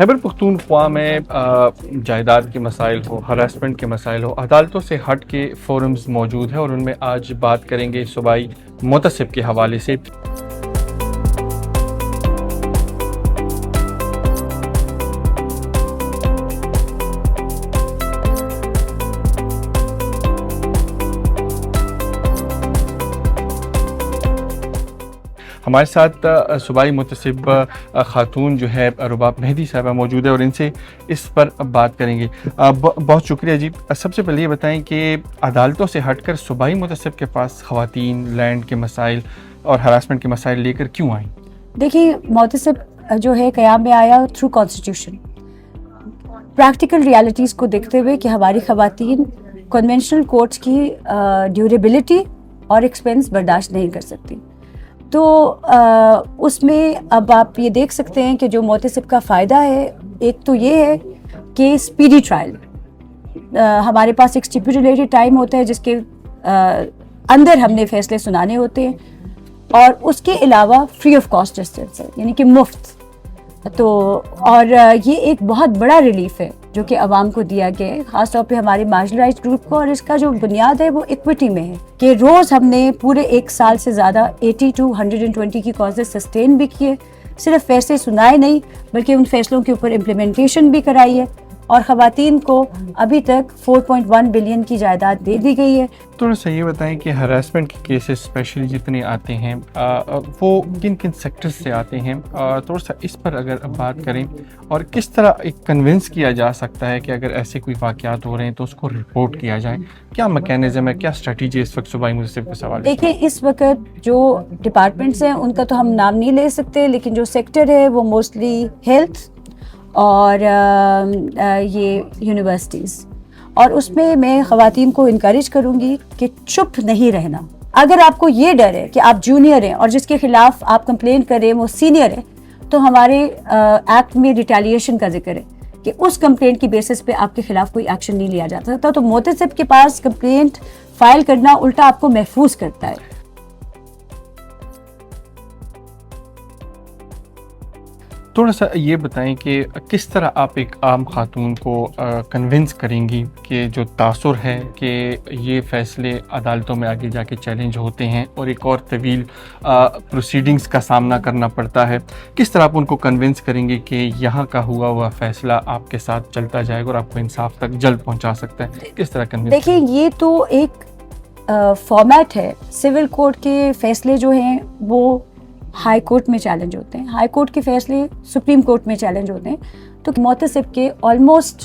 خیبر پختونخوا میں جائیداد کے مسائل ہو، ہراسمنٹ کے مسائل ہو، عدالتوں سے ہٹ کے فورمز موجود ہیں اور ان میں آج بات کریں گے صوبائی محتسب کے حوالے سے۔ ہمارے ساتھ صوبائی محتسب خاتون جو ہے رباب مہدی صاحبہ موجود ہے اور ان سے اس پر بات کریں گے۔ بہت شکریہ جی۔ سب سے پہلے یہ بتائیں کہ عدالتوں سے ہٹ کر صوبائی محتسب کے پاس خواتین لینڈ کے مسائل اور ہراسمنٹ کے مسائل لے کر کیوں آئیں؟ دیکھیں، محتسب جو ہے قیام میں آیا تھرو کانسٹیٹیوشن، پریکٹیکل ریالٹیز کو دیکھتے ہوئے کہ ہماری خواتین کنونشنل کورٹس کی ڈیوریبلٹی اور ایکسپینس برداشت نہیں کر سکتی۔ تو اس میں اب آپ یہ دیکھ سکتے ہیں کہ جو محتسب کا فائدہ ہے، ایک تو یہ ہے کہ اسپیڈی ٹرائل، ہمارے پاس ایک اسٹیپولیٹڈ ٹائم ہوتا ہے جس کے اندر ہم نے فیصلے سنانے ہوتے ہیں، اور اس کے علاوہ فری آف کاسٹ جسٹس ہے، یعنی کہ مفت۔ تو اور یہ ایک بہت بڑا ریلیف ہے جو کہ عوام کو دیا گیا ہے، خاص طور پہ ہمارے مارجنلائزڈ گروپ کو، اور اس کا جو بنیاد ہے وہ ایکوٹی میں ہے کہ روز ہم نے پورے ایک سال سے زیادہ 80 to 120 کی کازز سسٹین بھی کیے، صرف فیصلے سنائے نہیں بلکہ ان فیصلوں کے اوپر امپلیمنٹیشن بھی کرائی ہے، اور خواتین کو ابھی تک 4.1 بلین کی جائیداد دے دی گئی ہے۔ تھوڑا سا یہ بتائیں کہ ہراسمنٹ کے کیسز اسپیشلی جتنے آتے ہیں وہ کن کن سیکٹرز سے آتے ہیں، تھوڑا سا اس پر اگر بات کریں، اور کس طرح ایک کنونس کیا جا سکتا ہے کہ اگر ایسے کوئی واقعات ہو رہے ہیں تو اس کو رپورٹ کیا جائے؟ کیا میکینزم ہے، کیا اسٹریٹجی اس وقت صوبائی محتسب کے سوال؟ دیکھیں، اس وقت جو ڈپارٹمنٹس ہیں ان کا تو ہم نام نہیں لے سکتے، لیکن جو سیکٹر ہے وہ موسٹلی ہیلتھ اور یہ یونیورسٹیز، اور اس میں میں خواتین کو انکریج کروں گی کہ چپ نہیں رہنا۔ اگر آپ کو یہ ڈر ہے کہ آپ جونیئر ہیں اور جس کے خلاف آپ کمپلین کریں وہ سینئر ہے، تو ہمارے ایکٹ میں ریٹیلیشن کا ذکر ہے کہ اس کمپلینٹ کی بیسس پہ آپ کے خلاف کوئی ایکشن نہیں لیا جا سکتا۔ تو محتسب کے پاس کمپلینٹ فائل کرنا الٹا آپ کو محفوظ کرتا ہے۔ تھوڑا سا یہ بتائیں کہ کس طرح آپ ایک عام خاتون کو کنونس کریں گی کہ جو تاثر ہے کہ یہ فیصلے عدالتوں میں آگے جا کے چیلنج ہوتے ہیں اور ایک اور طویل پروسیڈنگز کا سامنا کرنا پڑتا ہے، کس طرح آپ ان کو کنونس کریں گے کہ یہاں کا ہوا ہوا فیصلہ آپ کے ساتھ چلتا جائے گا اور آپ کو انصاف تک جلد پہنچا سکتا ہے؟ کس طرح کنونس؟ دیکھیں، یہ تو ایک فارمیٹ ہے۔ سول کورٹ کے فیصلے جو ہیں وہ ہائی کورٹ میں چیلنج ہوتے ہیں، ہائی کورٹ کے فیصلے سپریم کورٹ میں چیلنج ہوتے ہیں، تو محتسب کے آلموسٹ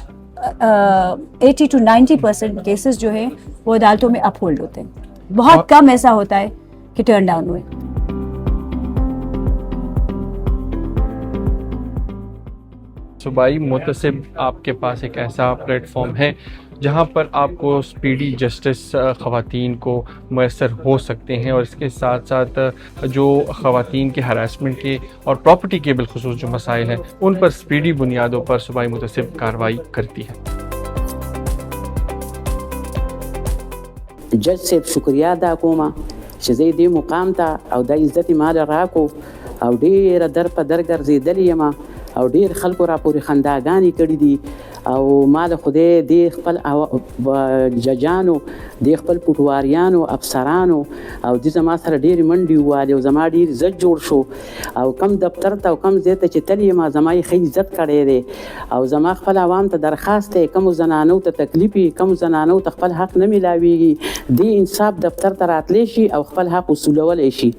80 to 90% کیسز جو ہیں وہ عدالتوں میں اپ ہولڈ ہوتے ہیں۔ بہت کم ایسا ہوتا ہے کہ ٹرن ڈاؤن ہوئے۔ صوبائی محتسب آپ کے پاس ایک ایسا پلیٹ فارم ہے جہاں پر آپ کو اسپیڈی جسٹس خواتین کو میسر ہو سکتے ہیں، اور اس کے ساتھ ساتھ جو خواتین کے ہراسمنٹ کے اور پراپرٹی کے بالخصوص جو مسائل ہیں ان پر اسپیڈی بنیادوں پر صوبائی محتسب کارروائی کرتی ہے۔ جج صاحب شکریہ ادا کوم چې زه دې مقام ته او د عزت مال راکو او ډېر در په در ګرځېدلی یم او ډېر خلکو را پورې خنداګانې کړي دي، او ما د خدای د خپل ججانو د خپل پټواریانو افسرانو او د زما سره ډېرې منډې ووالې او زما ډېر عزت جوړ شو، او کم دفتر ته او کم ځای ته چې تللی یم زما یې ښه عزت کړی دی، او زما خپل عوام ته درخواست دی کومو زنانو ته تکلیف وي، کومو زنانو ته خپل حق نه میلاویږي، دې انصاف دفتر ته راتلی شي او خپل حق وصولولی شي۔